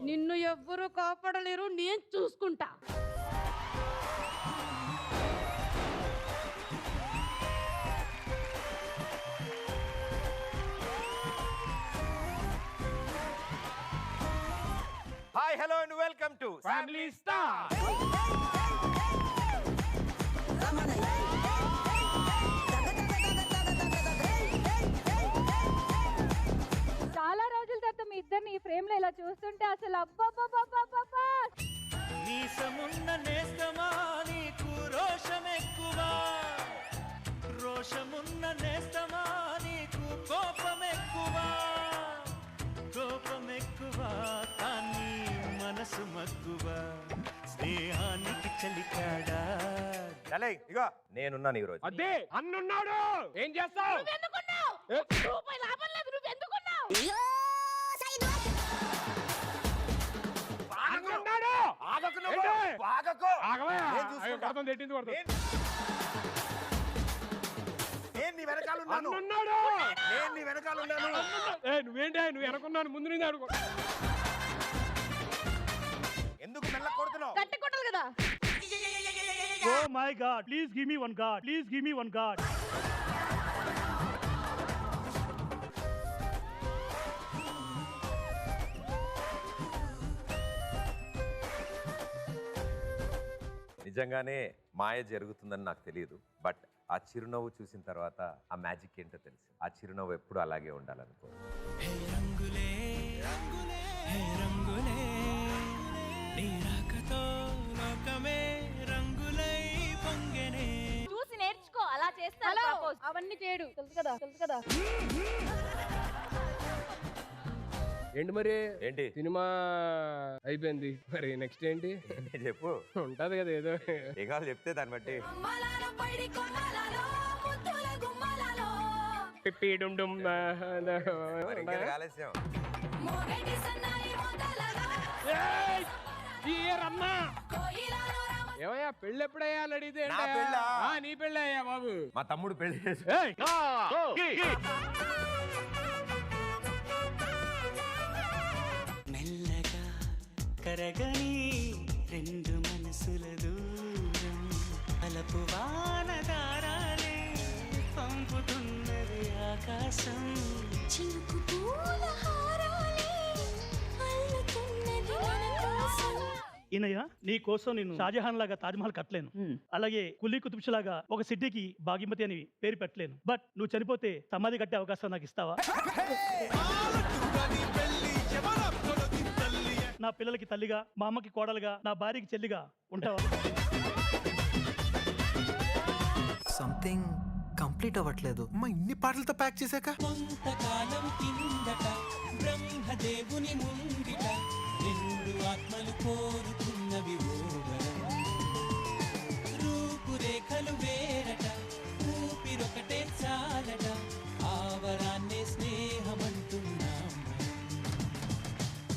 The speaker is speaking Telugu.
నిన్ను ఎవ్వరూ కాపాడలేరు, నేను చూసుకుంటా. Hi, hello and welcome to Family Star. చాలా రోజుల తర్వాత మీ ఇద్దరిని ఈ ఫ్రేమ్ లో ఇలా చూస్తుంటే అసలు అబ్బబ్బబ్బబ్బబ్బబ్బా. నీసమున్న నేస్తమా నీకు రోషమెక్కువ, రోషమున్న నేస్తమా నీకు కోపమెక్కువ, కోపమెక్కువ కానీ మనసు మక్కువ, స్నేహానికి చలికాడా. చలే ఇగో నేనున్నాను ఈ రోజు. అదే అన్నున్నాడు, ఏం చేస్తావు? నువ్వెందుకున్నావు? రూపాయి లాభం లేదు, నువ్వెందుకున్నావు? అన్నున్నాడు. ఆగకు నువ్వు. ఏంటి? ఆగకు. ఆగవయ్యా. నేను చూసుకుంటా. కొడతాను, తిట్టింది కొడతాను. నేను నీ వెనకాల ఉన్నాను. అన్నున్నాడు. నేను నీ వెనకాల ఉన్నాను. నువ్వేంటి, నువ్వు వెనకున్నాను, ముందు నుంచి అడుగు. ఎందుకు మెల్ల కొడుతున్నావు? గట్టి కొట్టాలి కదా. Oh my God! Please give me one God. Please give me one God. నిజంగానే మాయ జరుగుతుందని నాకు తెలియదు, బట్ ఆ చిరునవ్వు చూసిన తర్వాత ఆ మ్యాజిక్ ఏంటో తెలుసు. ఆ చిరునవ్వు ఎప్పుడు అలాగే ఉండాలనుకో. హే రంగులే రంగులే, హే రంగులే, నీ రాకతో లోకమే రంగులై పొంగెనే. చూసి నేర్చుకో, అలా చేస్తా. అవన్నీ చేయడు, తెలుసు కదా, తెలుసు కదా. ఏంటి మరి? ఏంటి? సినిమా అయిపోయింది, మరి నెక్స్ట్ ఏంటి? ఏంటి చెప్పు. ఉంటది కదా ఏదో. ఏ కావాలి చెప్తే దాన్ని బట్టి. పిప్పి డుమ్ మరి ఇంకెందుకు ఆలస్యం? ఏమయ్యా పెళ్ళి ఎప్పుడయ్యా అని అడిగితే నా పెళ్ళా? నీ పెళ్ళి అయ్యా బాబు. మా తమ్ముడు పెళ్లి చేసి మెల్లగా కరగని రెండు మనసుల దూరం, అలపు వానదారాలే పంపుతున్నది ఆకాశం. చినుకు పూల హారాలే అల్లుతున్నది మన కోసం. ఈయనయ్య నీ కోసం నేను షాజహాన్ లాగా తాజ్మహల్ కట్టలేను, అలాగే కులీ కుతుబ్షా లాగా ఒక సిటీకి భాగ్యమతి అని పేరు పెట్టలేను. బట్ నువ్వు చనిపోతే సమాధి కట్టే అవకాశం నాకు ఇస్తావా? నా పిల్లలకి తల్లిగా, మా అమ్మకి కోడలుగా, నా భార్యకి చెల్లిగా ఉంటావా? సంథింగ్ కంప్లీట్ అవ్వట్లేదు. అమ్మా ఇన్ని పాటలతో ప్యాక్ చేశాక కొంతకాలం